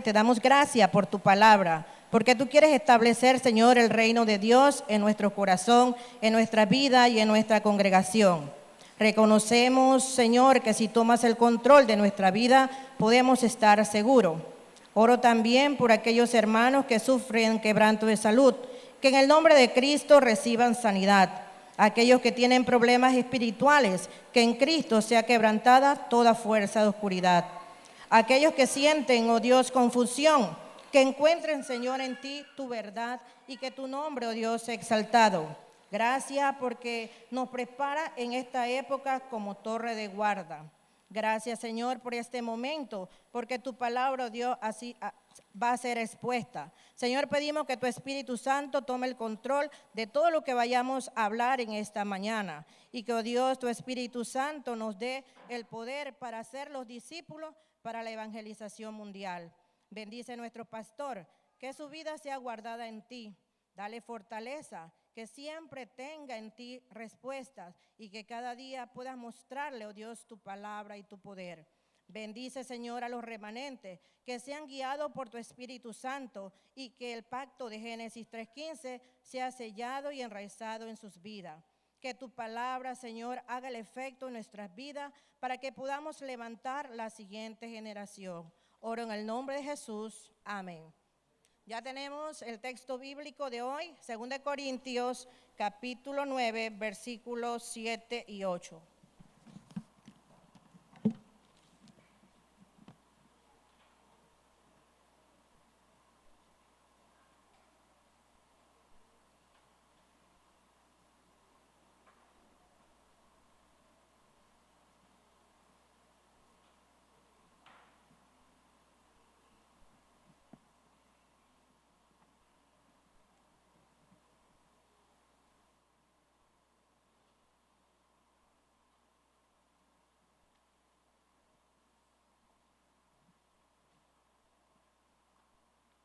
Te damos gracias por tu palabra, porque tú quieres establecer, Señor, el reino de Dios en nuestro corazón, en nuestra vida y en nuestra congregación. Reconocemos, Señor, que si tomas el control de nuestra vida, podemos estar seguros. Oro también por aquellos hermanos que sufren quebranto de salud, que en el nombre de Cristo reciban sanidad. Aquellos que tienen problemas espirituales, que en Cristo sea quebrantada toda fuerza de oscuridad. Aquellos que sienten, oh Dios, confusión, que encuentren, Señor, en ti tu verdad y que tu nombre, oh Dios, sea exaltado. Gracias porque nos prepara en esta época como torre de guarda. Gracias, Señor, por este momento, porque tu palabra, oh Dios, así va a ser expuesta. Señor, pedimos que tu Espíritu Santo tome el control de todo lo que vayamos a hablar en esta mañana y que, oh Dios, tu Espíritu Santo nos dé el poder para ser los discípulos para la evangelización mundial. Bendice a nuestro pastor, que su vida sea guardada en ti. Dale fortaleza, que siempre tenga en ti respuestas y que cada día puedas mostrarle, oh Dios, tu palabra y tu poder. Bendice, Señor, a los remanentes, que sean guiados por tu Espíritu Santo y que el pacto de Génesis 3:15 sea sellado y enraizado en sus vidas. Que tu palabra, Señor, haga el efecto en nuestras vidas para que podamos levantar la siguiente generación. Oro en el nombre de Jesús. Amén. Ya tenemos el texto bíblico de hoy, 2 Corintios, capítulo 9, versículos 7 y 8.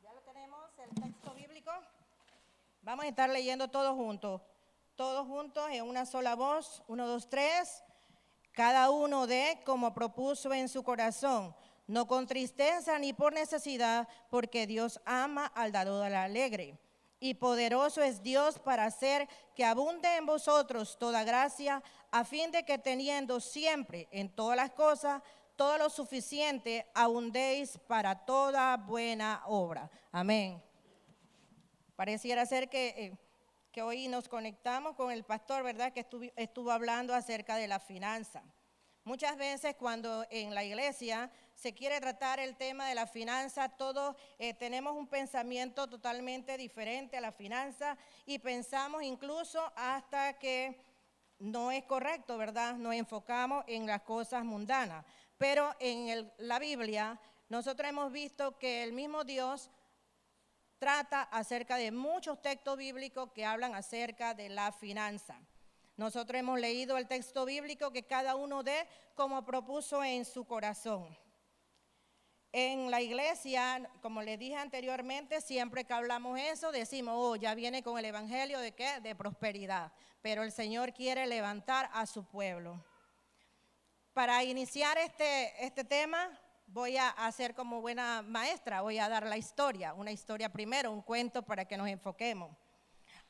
Ya lo tenemos, el texto bíblico. Vamos a estar leyendo todos juntos en una sola voz. 1, 2, 3. Cada uno dé como propuso en su corazón, no con tristeza ni por necesidad, porque Dios ama al dador alegre. Y poderoso es Dios para hacer que abunde en vosotros toda gracia, a fin de que teniendo siempre en todas las cosas todo lo suficiente, abundéis para toda buena obra. Amén. Pareciera ser que hoy nos conectamos con el pastor, ¿verdad? Que estuvo hablando acerca de la finanza. Muchas veces cuando en la iglesia se quiere tratar el tema de la finanza, todos tenemos un pensamiento totalmente diferente a la finanza y pensamos incluso hasta que no es correcto, ¿verdad? Nos enfocamos en las cosas mundanas. Pero en la Biblia nosotros hemos visto que el mismo Dios trata acerca de muchos textos bíblicos que hablan acerca de la finanza. Nosotros hemos leído el texto bíblico que cada uno dé como propuso en su corazón. En la iglesia, como les dije anteriormente, siempre que hablamos eso, decimos, oh, ya viene con el evangelio de ¿qué? De prosperidad. Pero el Señor quiere levantar a su pueblo. Para iniciar este tema, voy a hacer como buena maestra, voy a dar la historia, una historia primero, un cuento para que nos enfoquemos.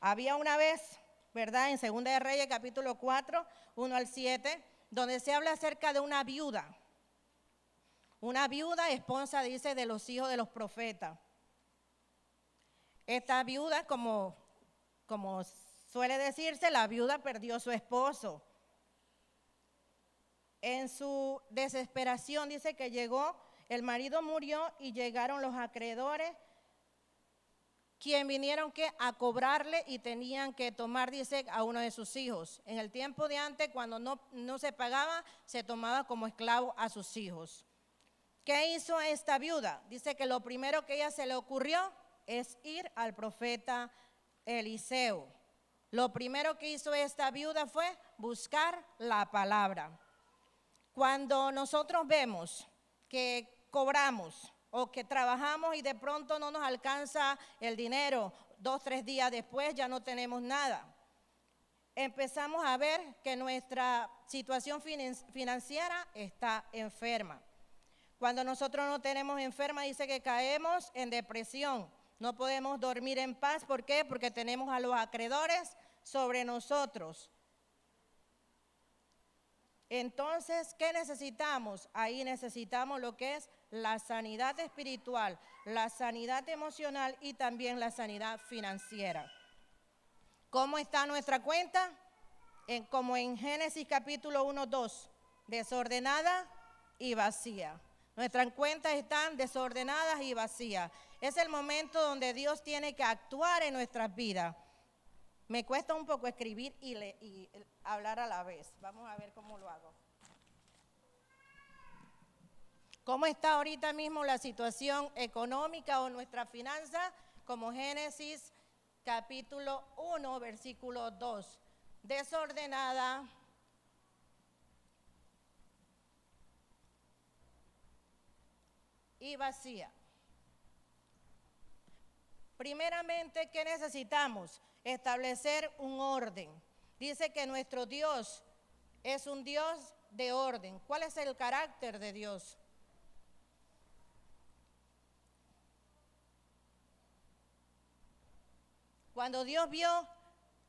Había una vez, ¿verdad? En 2 de Reyes, capítulo 4, 1 al 7, donde se habla acerca de una viuda. Una viuda esposa, dice, de los hijos de los profetas. Esta viuda, como suele decirse, la viuda perdió a su esposo. En su desesperación dice que llegó, el marido murió y llegaron los acreedores, quien vinieron a cobrarle y tenían que tomar, dice, a uno de sus hijos. En el tiempo de antes, cuando no se pagaba, se tomaba como esclavo a sus hijos. ¿Qué hizo esta viuda? Dice que lo primero que ella se le ocurrió es ir al profeta Eliseo. Lo primero que hizo esta viuda fue buscar la palabra. Cuando nosotros vemos que cobramos o que trabajamos y de pronto no nos alcanza el dinero, 2, 3 días después ya no tenemos nada, empezamos a ver que nuestra situación financiera está enferma. Cuando nosotros no tenemos enferma, dice que caemos en depresión. No podemos dormir en paz. ¿Por qué? Porque tenemos a los acreedores sobre nosotros. Entonces, ¿qué necesitamos? Ahí necesitamos lo que es la sanidad espiritual, la sanidad emocional y también la sanidad financiera. ¿Cómo está nuestra cuenta? Como en Génesis capítulo 1, 2, desordenada y vacía. Nuestras cuentas están desordenadas y vacías. Es el momento donde Dios tiene que actuar en nuestras vidas. Me cuesta un poco escribir y hablar a la vez. Vamos a ver cómo lo hago. ¿Cómo está ahorita mismo la situación económica o nuestra finanza? Como Génesis capítulo 1, versículo 2. Desordenada y vacía. Primeramente, ¿qué necesitamos? Establecer un orden. Dice que nuestro Dios es un Dios de orden. ¿Cuál es el carácter de Dios? Cuando Dios vio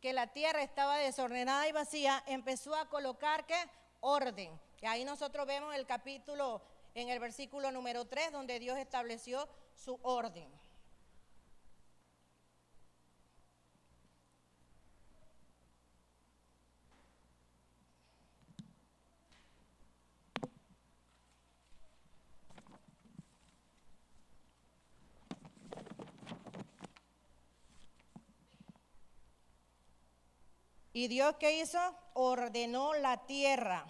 que la tierra estaba desordenada y vacía, empezó a colocar ¿qué? Orden. Y ahí nosotros vemos el capítulo, en el versículo número 3, donde Dios estableció su orden. ¿Y Dios qué hizo? Ordenó la tierra.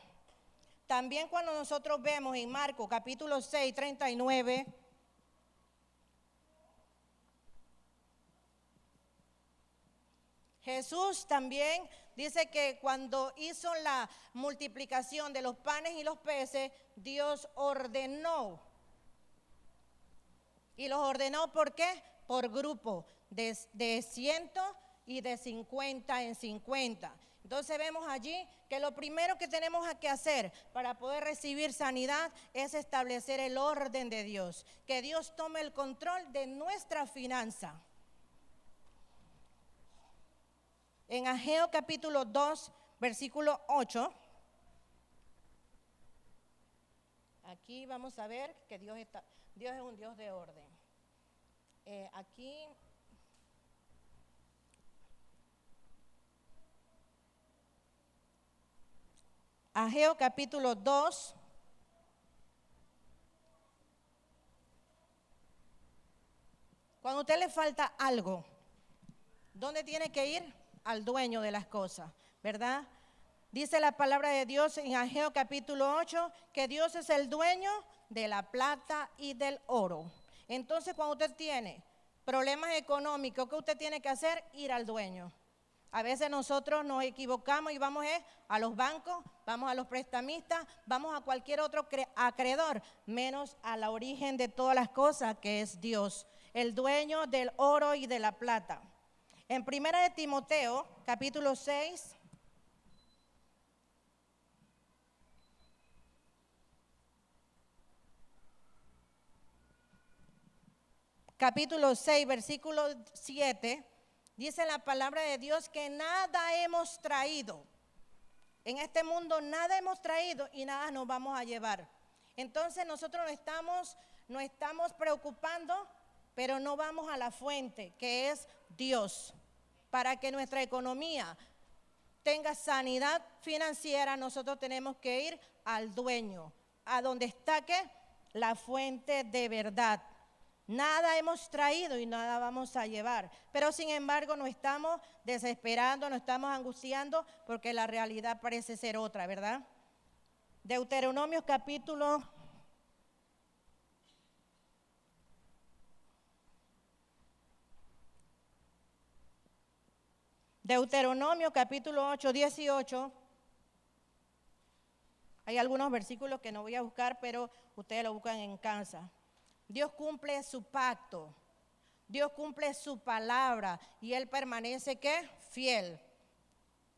También cuando nosotros vemos en Marcos capítulo 6, 39, Jesús también dice que cuando hizo la multiplicación de los panes y los peces, Dios ordenó. ¿Y los ordenó por qué? Por grupo, de 100 y de 50 en 50. Entonces vemos allí que lo primero que tenemos que hacer para poder recibir sanidad es establecer el orden de Dios. Que Dios tome el control de nuestra finanza. En Ageo capítulo 2, versículo 8. Aquí vamos a ver que Dios es un Dios de orden. Aquí Ageo capítulo 2. Cuando a usted le falta algo, ¿dónde tiene que ir? Al dueño de las cosas, ¿verdad? Dice la palabra de Dios en Ageo capítulo 8 que Dios es el dueño de la plata y del oro. Entonces, cuando usted tiene problemas económicos, ¿qué usted tiene que hacer? Ir al dueño. A veces nosotros nos equivocamos y vamos a los bancos, vamos a los prestamistas, vamos a cualquier otro acreedor, menos a la origen de todas las cosas, que es Dios, el dueño del oro y de la plata. En 1 de Timoteo, capítulo 6, capítulo 6, versículo 7, dice la palabra de Dios que nada hemos traído. En este mundo nada hemos traído y nada nos vamos a llevar. Entonces nosotros no estamos preocupando, pero no vamos a la fuente, que es Dios. Para que nuestra economía tenga sanidad financiera, nosotros tenemos que ir al dueño, a donde está ¿qué? La fuente de verdad. Nada hemos traído y nada vamos a llevar. Pero sin embargo nos estamos desesperando, nos estamos angustiando porque la realidad parece ser otra, ¿verdad? Deuteronomio capítulo 8, 18. Hay algunos versículos que no voy a buscar, pero ustedes lo buscan en casa. Dios cumple su pacto, Dios cumple su palabra y Él permanece ¿qué? Fiel.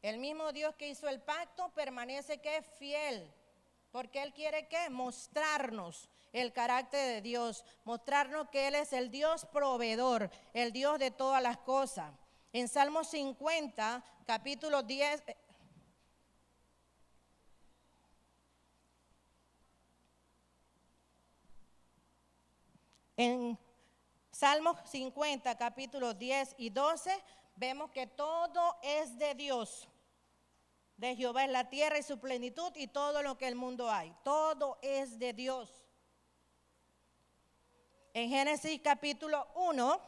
El mismo Dios que hizo el pacto permanece ¿qué? Fiel, porque Él quiere ¿qué? Mostrarnos. el carácter de Dios, mostrarnos que Él es el Dios proveedor, el Dios de todas las cosas. En Salmo 50, capítulo 10, en Salmos 50, capítulos 10 y 12, vemos que todo es de Dios. De Jehová es la tierra y su plenitud y todo lo que el mundo hay. Todo es de Dios. En Génesis capítulo 1,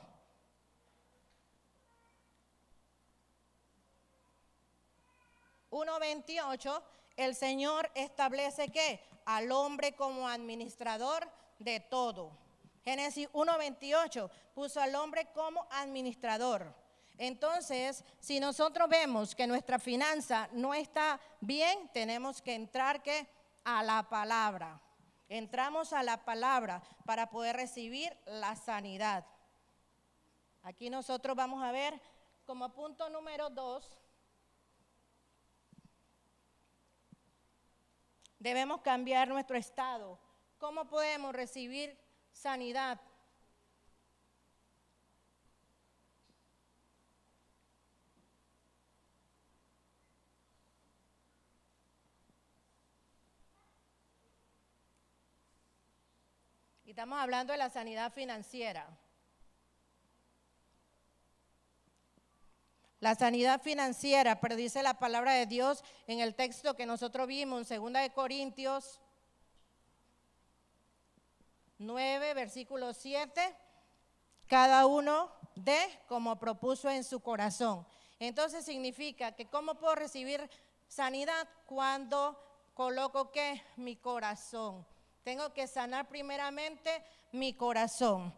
el Señor establece que al hombre como administrador de todo. Génesis 1:28 puso al hombre como administrador. Entonces, si nosotros vemos que nuestra finanza no está bien, tenemos que entrar ¿qué? A la palabra. Entramos a la palabra para poder recibir la sanidad. Aquí nosotros vamos a ver como punto número 2, debemos cambiar nuestro estado. ¿Cómo podemos recibir sanidad? Y estamos hablando de la sanidad financiera. La sanidad financiera, pero dice la palabra de Dios en el texto que nosotros vimos en 2 Corintios 9, versículo 7, cada uno dé como propuso en su corazón. Entonces significa que ¿cómo puedo recibir sanidad? Cuando coloco ¿qué? Mi corazón. Tengo que sanar primeramente mi corazón.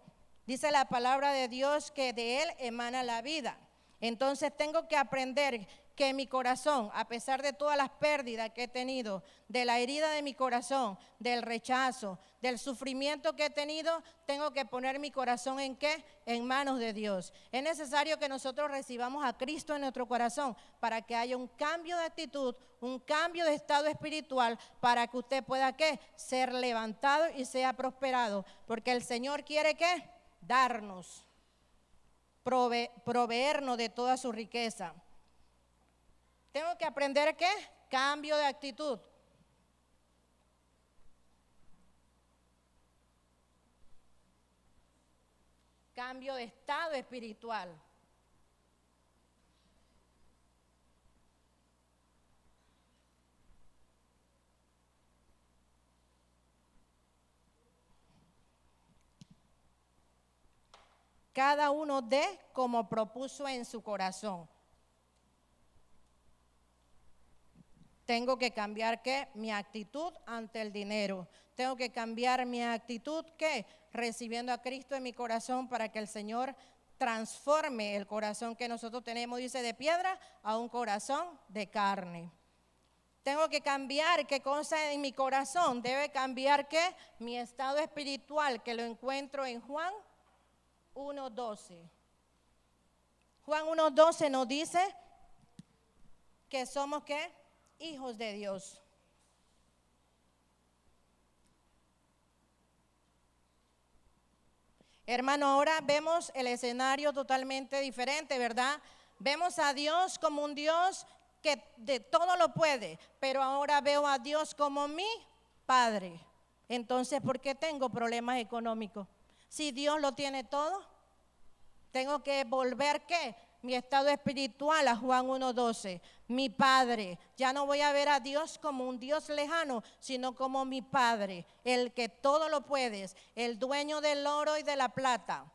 Dice la palabra de Dios que de él emana la vida. Entonces tengo que aprender que mi corazón, a pesar de todas las pérdidas que he tenido, de la herida de mi corazón, del rechazo, del sufrimiento que he tenido, tengo que poner mi corazón ¿en qué? En manos de Dios. Es necesario que nosotros recibamos a Cristo en nuestro corazón para que haya un cambio de actitud, un cambio de estado espiritual, para que usted pueda ¿qué? Ser levantado y sea prosperado, porque el Señor quiere ¿qué? Darnos, proveernos de toda su riqueza. Tengo que aprender ¿qué? Cambio de actitud. Cambio de estado espiritual. Cada uno dé como propuso en su corazón. Tengo que cambiar ¿qué? Mi actitud ante el dinero. Tengo que cambiar mi actitud ¿qué? Recibiendo a Cristo en mi corazón para que el Señor transforme el corazón que nosotros tenemos, dice, de piedra a un corazón de carne. Tengo que cambiar qué cosa en mi corazón. Debe cambiar ¿qué? Mi estado espiritual, que lo encuentro en Juan 1:12. Juan 1:12 nos dice que somos ¿qué? Hijos de Dios. Hermano, ahora vemos el escenario totalmente diferente, ¿verdad? Vemos a Dios como un Dios que de todo lo puede, pero ahora veo a Dios como mi Padre. Entonces, ¿por qué tengo problemas económicos? Si Dios lo tiene todo, tengo que volver ¿qué? Mi estado espiritual a Juan 1:12. Mi Padre. Ya no voy a ver a Dios como un Dios lejano, sino como mi Padre, el que todo lo puede, el dueño del oro y de la plata.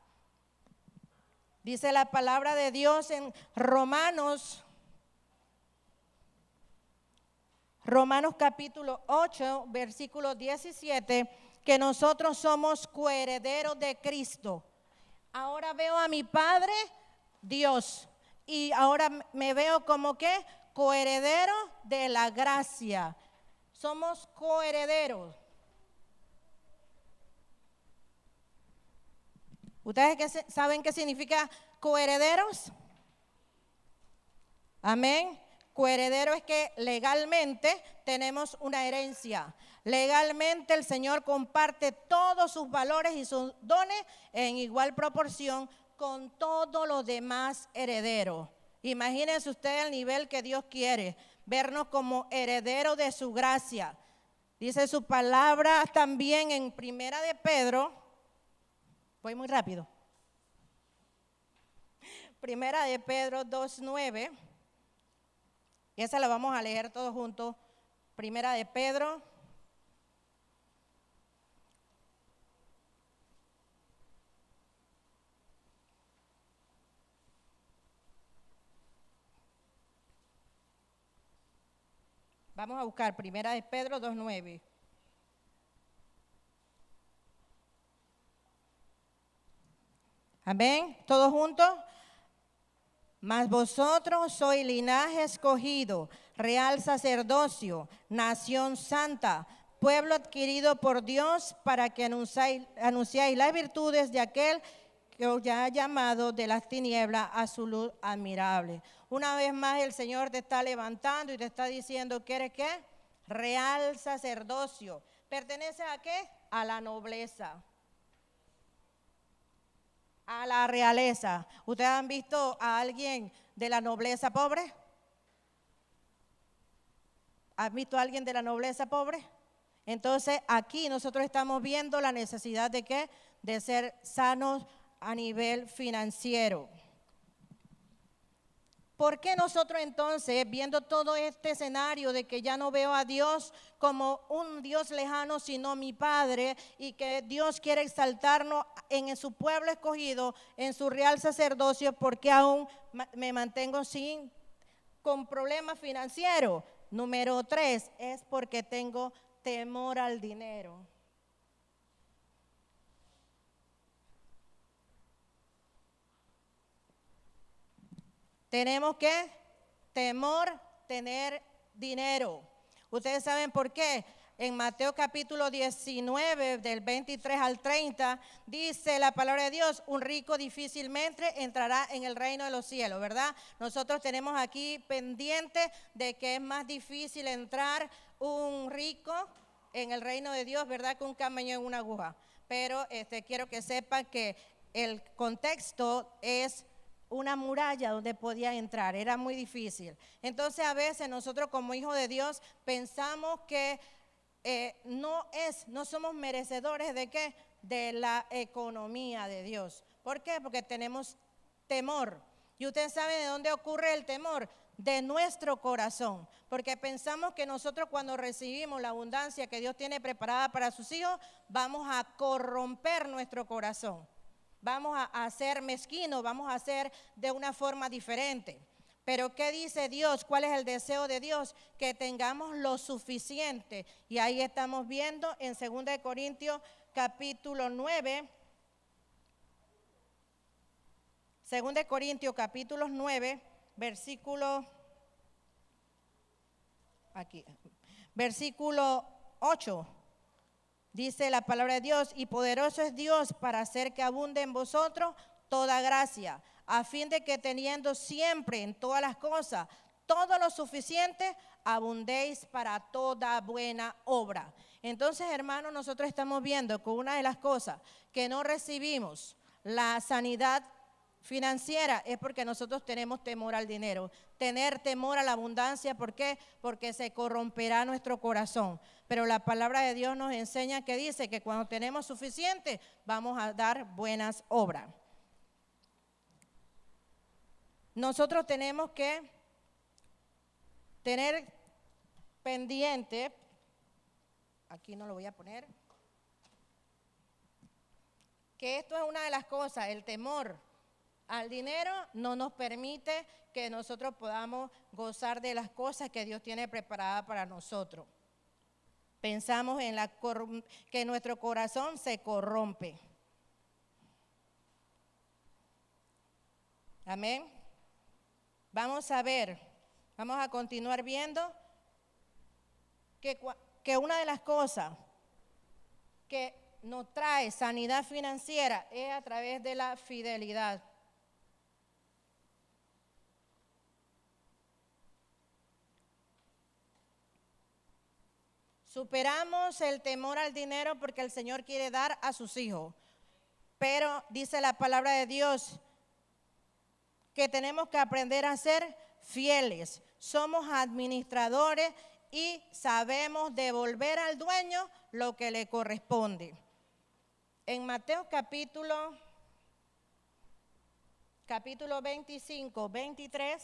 Dice la palabra de Dios en Romanos capítulo 8, versículo 17, que nosotros somos coherederos de Cristo. Ahora veo a mi Padre, Dios, y ahora me veo como que coheredero de la gracia. Somos coherederos. ¿Ustedes saben qué significa coherederos? Amén. Coheredero es que legalmente tenemos una herencia. Legalmente el Señor comparte todos sus valores y sus dones en igual proporción con todos los demás herederos. Imagínense usted el nivel que Dios quiere, vernos como herederos de su gracia. Dice su palabra también en Primera de Pedro, voy muy rápido. Primera de Pedro 2:9, y esa la vamos a leer todos juntos. Primera de Pedro. Vamos a buscar Primera de Pedro 2:9. Amén. ¿Todos juntos? Mas vosotros sois linaje escogido, real sacerdocio, nación santa, pueblo adquirido por Dios para que anunciáis las virtudes de aquel que os ha llamado de las tinieblas a su luz admirable. Una vez más el Señor te está levantando y te está diciendo que eres ¿qué? Real sacerdocio. ¿Pertenece a qué? A la nobleza. A la realeza. ¿Ustedes han visto a alguien de la nobleza pobre? ¿Han visto a alguien de la nobleza pobre? Entonces aquí nosotros estamos viendo la necesidad de ¿qué? De ser sanos a nivel financiero. ¿Por qué nosotros entonces, viendo todo este escenario de que ya no veo a Dios como un Dios lejano, sino mi Padre, y que Dios quiere exaltarnos en su pueblo escogido, en su real sacerdocio, por qué aún me mantengo con problemas financieros? Número 3, es porque tengo temor al dinero. Tenemos que tener dinero. Ustedes saben por qué. En Mateo capítulo 19, del 23 al 30, dice la palabra de Dios, un rico difícilmente entrará en el reino de los cielos, ¿verdad? Nosotros tenemos aquí pendiente de que es más difícil entrar un rico en el reino de Dios, ¿verdad? Que un camello en una aguja. Pero quiero que sepan que el contexto es una muralla donde podía entrar, era muy difícil. Entonces a veces nosotros como hijos de Dios pensamos que no somos merecedores de ¿qué? De la economía de Dios. ¿Por qué? Porque tenemos temor. Y usted sabe de dónde ocurre el temor, de nuestro corazón, porque pensamos que nosotros cuando recibimos la abundancia que Dios tiene preparada para sus hijos, vamos a corromper nuestro corazón. Vamos a ser mezquinos, vamos a ser de una forma diferente. Pero ¿qué dice Dios? ¿Cuál es el deseo de Dios? Que tengamos lo suficiente. Y ahí estamos viendo en 2 Corintios capítulo 9. 2 Corintios capítulo 9, versículo 8. Dice la palabra de Dios, y poderoso es Dios para hacer que abunde en vosotros toda gracia, a fin de que teniendo siempre en todas las cosas todo lo suficiente, abundéis para toda buena obra. Entonces, hermanos, nosotros estamos viendo que una de las cosas que no recibimos, la sanidad financiera, es porque nosotros tenemos temor al dinero. Tener temor a la abundancia, ¿por qué? Porque se corromperá nuestro corazón. Pero la palabra de Dios nos enseña que dice que cuando tenemos suficiente, vamos a dar buenas obras. Nosotros tenemos que tener pendiente, aquí no lo voy a poner, que esto es una de las cosas, el temor al dinero no nos permite que nosotros podamos gozar de las cosas que Dios tiene preparadas para nosotros. Pensamos en que nuestro corazón se corrompe. Amén. Vamos a continuar viendo que una de las cosas que nos trae sanidad financiera es a través de la fidelidad. Superamos el temor al dinero porque el Señor quiere dar a sus hijos. Pero dice la palabra de Dios que tenemos que aprender a ser fieles. Somos administradores y sabemos devolver al dueño lo que le corresponde. En Mateo capítulo 25, 23,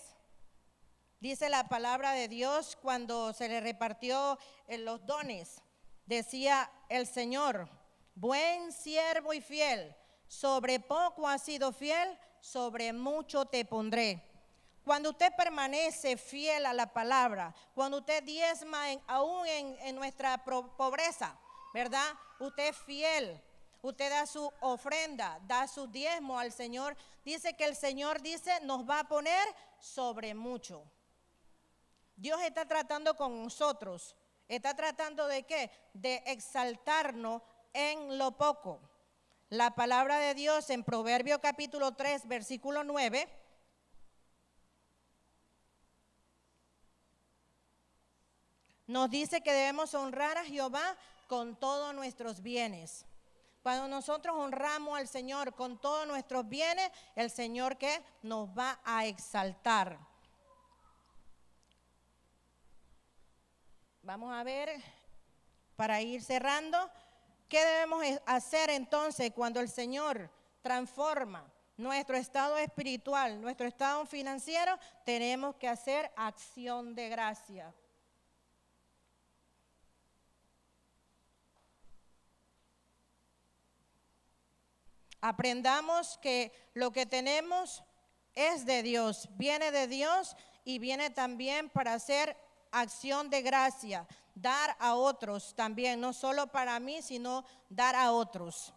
dice la palabra de Dios cuando se le repartió los dones. Decía el Señor: buen siervo y fiel, sobre poco has sido fiel, sobre mucho te pondré. Cuando usted permanece fiel a la palabra, cuando usted diezma aún en nuestra pobreza, ¿verdad? Usted es fiel, usted da su ofrenda, da su diezmo al Señor. Dice que el Señor nos va a poner sobre mucho. Dios está tratando con nosotros. ¿Está tratando de qué? De exaltarnos en lo poco. La palabra de Dios en Proverbios capítulo 3, versículo 9, nos dice que debemos honrar a Jehová con todos nuestros bienes. Cuando nosotros honramos al Señor con todos nuestros bienes, el Señor ¿qué? Nos va a exaltar. Vamos a ver, para ir cerrando, ¿qué debemos hacer entonces cuando el Señor transforma nuestro estado espiritual, nuestro estado financiero? Tenemos que hacer acción de gracia. Aprendamos que lo que tenemos es de Dios, viene de Dios y viene también para hacer acción de gracia, dar a otros también, no solo para mí, sino dar a otros.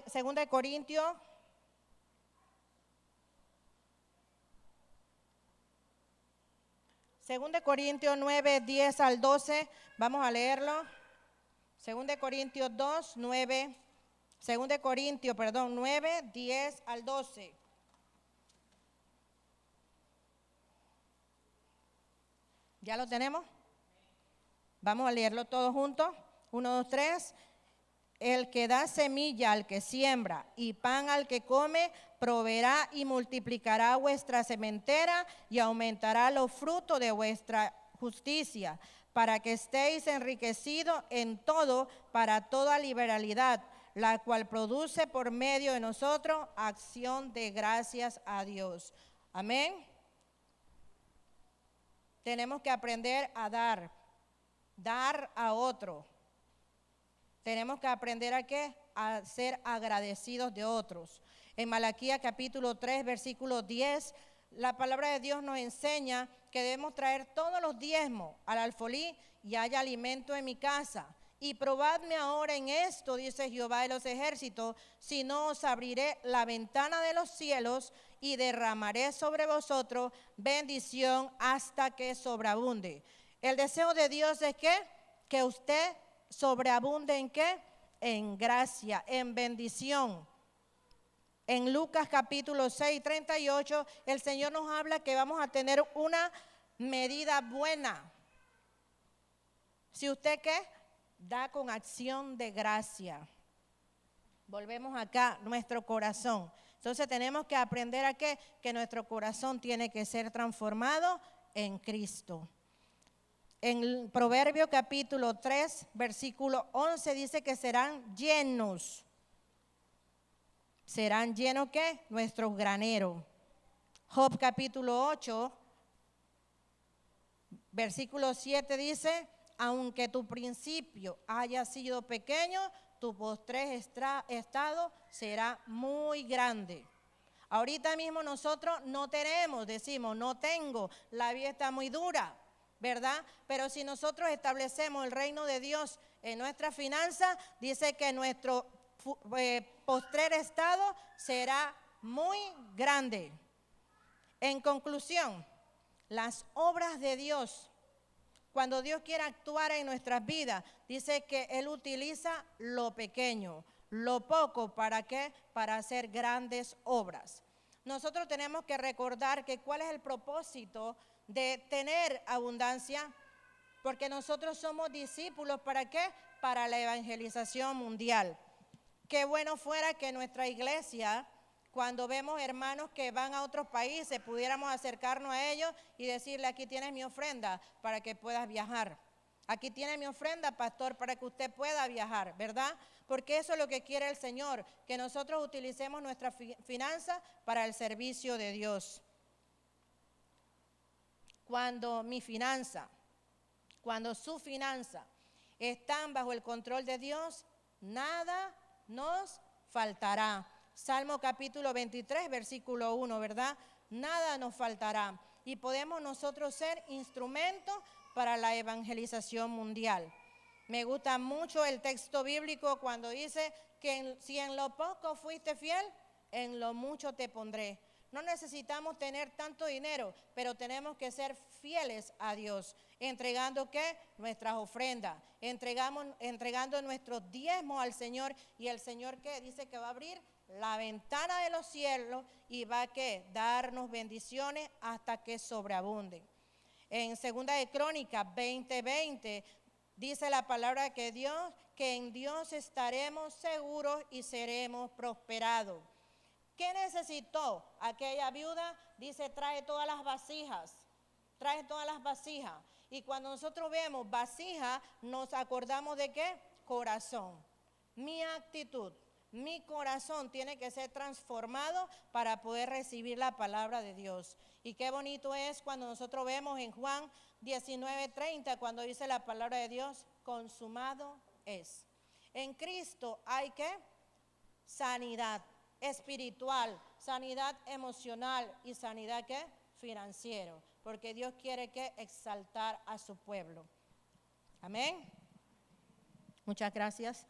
Segunda de Corintios 9, 10 al 12, vamos a leerlo. 2 Corintios 9, 10 al 12. ¿Ya lo tenemos? Vamos a leerlo todos juntos. 1, 2, 3. El que da semilla al que siembra y pan al que come, proveerá y multiplicará vuestra sementera y aumentará los frutos de vuestra justicia, para que estéis enriquecidos en todo, para toda liberalidad, la cual produce por medio de nosotros acción de gracias a Dios. Amén. Tenemos que aprender a dar a otro. Tenemos que aprender a qué? A ser agradecidos de otros. En Malaquías capítulo 3, versículo 10, la palabra de Dios nos enseña que debemos traer todos los diezmos al alfolí y haya alimento en mi casa. Y probadme ahora en esto, dice Jehová de los ejércitos, si no os abriré la ventana de los cielos y derramaré sobre vosotros bendición hasta que sobreabunde. El deseo de Dios es que usted sobreabunde ¿en qué? En gracia, en bendición. En Lucas capítulo 6, 38, el Señor nos habla que vamos a tener una medida buena. Si usted ¿qué? Da con acción de gracia. Volvemos acá, nuestro corazón. Entonces tenemos que aprender a ¿qué? Que nuestro corazón tiene que ser transformado en Cristo. En Proverbio capítulo 3, versículo 11 dice que serán llenos. ¿Serán llenos qué? Nuestros graneros. Job capítulo 8, versículo 7 dice: aunque tu principio haya sido pequeño, tu postrer estado será muy grande. Ahorita mismo nosotros no tenemos, decimos, no tengo, la vida está muy dura, ¿verdad? Pero si nosotros establecemos el reino de Dios en nuestra finanza, dice que nuestro postrer estado será muy grande. En conclusión, las obras de Dios, cuando Dios quiere actuar en nuestras vidas, dice que Él utiliza lo pequeño, lo poco, ¿para qué? Para hacer grandes obras. Nosotros tenemos que recordar que cuál es el propósito de tener abundancia. porque nosotros somos discípulos, ¿para qué? Para la evangelización mundial. Qué bueno fuera que nuestra iglesia, cuando vemos hermanos que van a otros países, pudiéramos acercarnos a ellos y decirle, aquí tienes mi ofrenda para que puedas viajar. Aquí tiene mi ofrenda, pastor, para que usted pueda viajar, ¿verdad? Porque eso es lo que quiere el Señor, que nosotros utilicemos nuestra finanza para el servicio de Dios. Cuando su finanza están bajo el control de Dios, nada nos faltará. Salmo capítulo 23, versículo 1, ¿verdad? Nada nos faltará. Y podemos nosotros ser instrumentos para la evangelización mundial. Me gusta mucho el texto bíblico cuando dice que si en lo poco fuiste fiel, en lo mucho te pondré. No necesitamos tener tanto dinero, pero tenemos que ser fieles a Dios, entregando ¿qué? Nuestras ofrendas, entregando nuestros diezmos al Señor, y el Señor ¿qué? Dice que va a abrir la ventana de los cielos y va a ¿qué? Darnos bendiciones hasta que sobreabunden. En 2 de Crónicas 20:20 dice la palabra que en Dios estaremos seguros y seremos prosperados. ¿Qué necesitó aquella viuda? Dice, trae todas las vasijas. Y cuando nosotros vemos vasija, nos acordamos de ¿qué? Corazón. Mi actitud, mi corazón tiene que ser transformado para poder recibir la palabra de Dios. Y qué bonito es cuando nosotros vemos en Juan 19:30, cuando dice la palabra de Dios, consumado es. En Cristo hay ¿qué? Sanidad espiritual, sanidad emocional y sanidad ¿qué? Financiero, porque Dios quiere que exaltar a su pueblo. Amén. Muchas gracias.